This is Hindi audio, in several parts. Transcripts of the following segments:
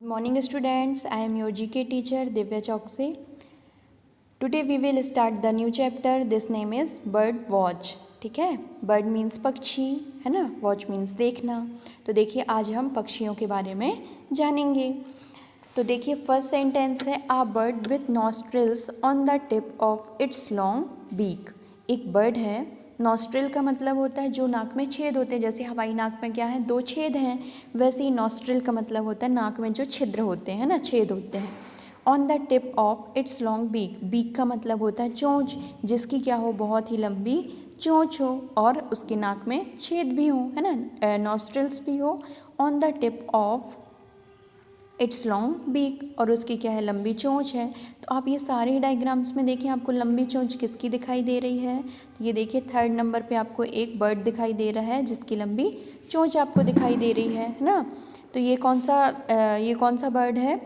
Morning students, I am your GK teacher Divya Chokse. Today we will start the new chapter. This name is bird watch. ठीक है, bird means पक्षी है ना, watch means देखना. तो देखिए आज हम पक्षियों के बारे में जानेंगे. तो देखिए फर्स्ट सेंटेंस है a bird with nostrils on the tip of its long beak. एक बर्ड है, नॉस्ट्रिल का मतलब होता है जो नाक में छेद होते हैं. जैसे हवाई नाक में क्या है, दो छेद हैं, वैसे ही नॉस्ट्रिल का मतलब होता है नाक में जो छिद्र होते हैं ना, छेद होते हैं. On the tip of its long beak, beak का मतलब होता है चोंच, जिसकी क्या हो, बहुत ही लंबी चोंच हो और उसके नाक में छेद भी हो, है ना, नॉस्ट्रिल्स भी हो. On the tip of its long beak, और उसकी क्या है, लंबी चोंच है. तो आप ये सारे डायग्राम्स में देखें आपको लंबी चोंच किसकी दिखाई दे रही है. तो ये देखिए थर्ड नंबर पे आपको एक बर्ड दिखाई दे रहा है जिसकी लंबी चोंच आपको दिखाई दे रही है ना. तो ये कौन सा बर्ड है,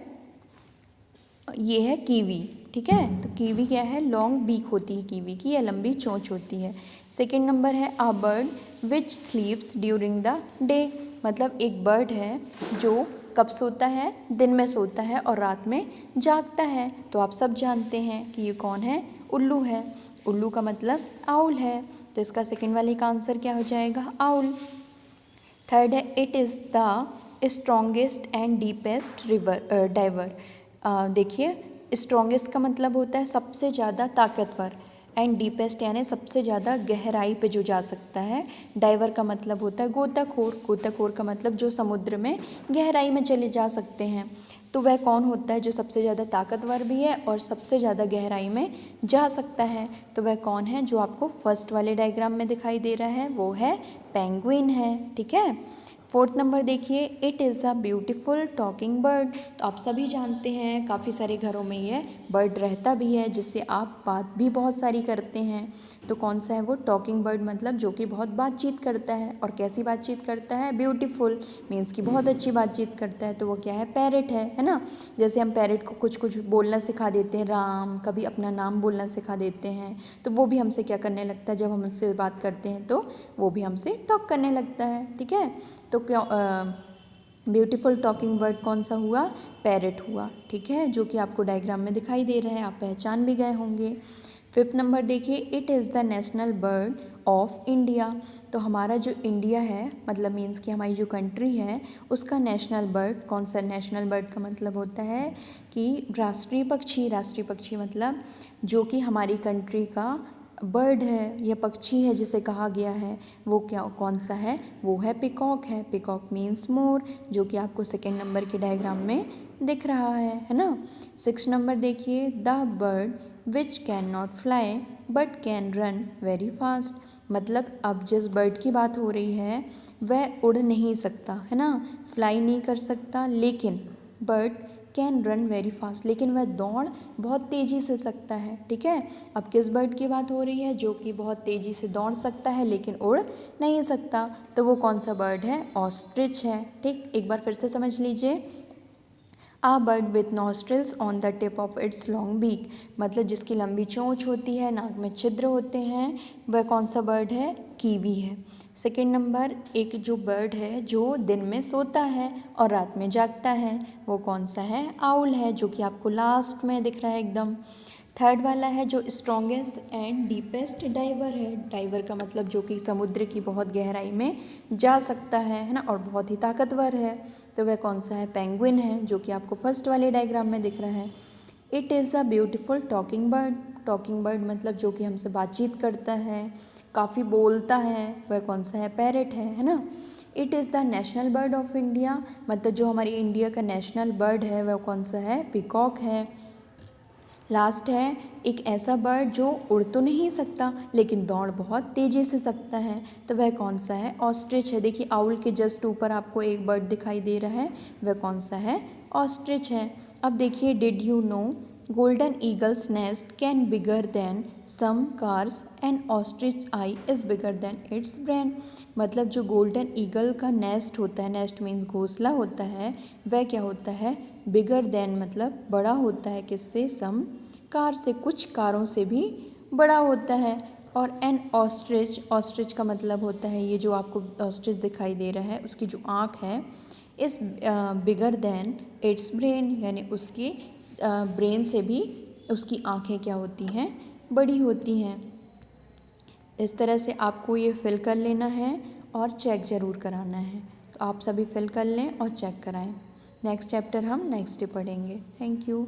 ये है कीवी. ठीक है, तो कीवी क्या है, लॉन्ग बीक होती है कीवी की, या लंबी चोंच होती है. सेकेंड नंबर है a bird which स्लीप्स during the day, मतलब एक बर्ड है जो कब सोता है, दिन में सोता है और रात में जागता है. तो आप सब जानते हैं कि ये कौन है, उल्लू है. उल्लू का मतलब आउल है, तो इसका सेकेंड वाले का आंसर क्या हो जाएगा, आउल. थर्ड है it is the strongest and deepest river diver. देखिए स्ट्रॉन्गेस्ट का मतलब होता है सबसे ज़्यादा ताकतवर, एंड डीपेस्ट यानी सबसे ज़्यादा गहराई पे जो जा सकता है. डाइवर का मतलब होता है गोताखोर, गोताखोर का मतलब जो समुद्र में गहराई में चले जा सकते हैं. तो वह कौन होता है जो सबसे ज़्यादा ताकतवर भी है और सबसे ज़्यादा गहराई में जा सकता है. तो वह कौन है, जो आपको फर्स्ट वाले डायग्राम में दिखाई दे रहा है वो है पेंगुइन है. ठीक है. फोर्थ नंबर देखिए it is a beautiful talking bird. तो आप सभी जानते हैं काफ़ी सारे घरों में ये बर्ड रहता भी है जिससे आप बात भी बहुत सारी करते हैं. तो कौन सा है वो, टॉकिंग बर्ड, मतलब जो कि बहुत बातचीत करता है. और कैसी बातचीत करता है, ब्यूटीफुल मीन्स कि बहुत अच्छी बातचीत करता है. तो वो क्या है, पैरट है ना. जैसे हम पैरट को कुछ कुछ बोलना सिखा देते हैं, राम, कभी अपना नाम बोलना सिखा देते हैं, तो वो भी हमसे क्या करने लगता है, जब हम उससे बात करते हैं तो वो भी हमसे टॉक करने लगता है. ठीक है, तो क्या ब्यूटीफुल टॉकिंग बर्ड कौन सा हुआ, पैरट हुआ. ठीक है, जो कि आपको डायग्राम में दिखाई दे रहा है, आप पहचान भी गए होंगे. फिफ्थ नंबर देखिए it is the national bird of India. तो हमारा जो इंडिया है, मतलब मीन्स कि हमारी जो कंट्री है, उसका नेशनल बर्ड कौन सा. नेशनल बर्ड का मतलब होता है कि राष्ट्रीय पक्षी. राष्ट्रीय पक्षी मतलब जो कि हमारी कंट्री का बर्ड है या पक्षी है जिसे कहा गया है, वो क्या कौन सा है, वो है पिकॉक है. पिकॉक मीन्स मोर, जो कि आपको सेकेंड नंबर के डायग्राम में दिख रहा है ना. सिक्स नंबर देखिए the bird which can not fly but can run very fast. मतलब अब जिस बर्ड की बात हो रही है वह उड़ नहीं सकता है ना, फ्लाई नहीं कर सकता, लेकिन bird can run very fast, लेकिन वह दौड़ बहुत तेज़ी से सकता है. ठीक है, अब किस बर्ड की बात हो रही है जो कि बहुत तेज़ी से दौड़ सकता है लेकिन उड़ नहीं सकता. तो वो कौन सा बर्ड है, ऑस्ट्रिच है. ठीक, एक बार फिर से समझ लीजिए. A bird with nostrils on the tip of its long beak, मतलब जिसकी लंबी चोंच होती है, नाक में छिद्र होते हैं, वह कौन सा बर्ड है, कीवी है. सेकेंड नंबर एक जो बर्ड है जो दिन में सोता है और रात में जागता है, वो कौन सा है, आउल है, जो कि आपको लास्ट में दिख रहा है एकदम. थर्ड वाला है जो स्ट्रॉन्गेस्ट एंड डीपेस्ट डाइवर है. डाइवर का मतलब जो कि समुद्र की बहुत गहराई में जा सकता है ना, और बहुत ही ताकतवर है. तो वह कौन सा है, पेंगुइन है, जो कि आपको फर्स्ट वाले डायग्राम में दिख रहा है. It is a beautiful talking bird. Talking bird मतलब जो कि हमसे बातचीत करता है, काफ़ी बोलता है, वह कौन सा है, पैरट है ना. It is the national bird of India, मतलब जो हमारी इंडिया का नेशनल बर्ड है वह कौन सा है, पिकॉक है. लास्ट है एक ऐसा बर्ड जो उड़ तो नहीं सकता लेकिन दौड़ बहुत तेज़ी से सकता है, तो वह कौन सा है, ऑस्ट्रिच है. देखिए आउल के जस्ट ऊपर आपको एक बर्ड दिखाई दे रहा है, वह कौन सा है, ऑस्ट्रिच है. अब देखिए did you know golden eagles nest can bigger than some cars and ostrich eye is bigger than its brain. मतलब जो गोल्डन ईगल का नेस्ट होता है, नेस्ट मीन्स घोंसला होता है, वह क्या होता है, बिगर देन मतलब बड़ा होता है, किससे, सम कार से, कुछ कारों से भी बड़ा होता है. और एन ऑस्ट्रिच, ऑस्ट्रिच का मतलब होता है ये जो आपको ऑस्ट्रिच दिखाई दे रहा है उसकी जो आँख है is bigger than its brain, यानी उसकी ब्रेन से भी उसकी आँखें क्या होती हैं, बड़ी होती हैं। इस तरह से आपको ये फिल कर लेना है और चेक ज़रूर कराना है। तो आप सभी फिल कर लें और चेक कराएं। नेक्स्ट चैप्टर हम नेक्स्ट डे पढ़ेंगे। Thank you.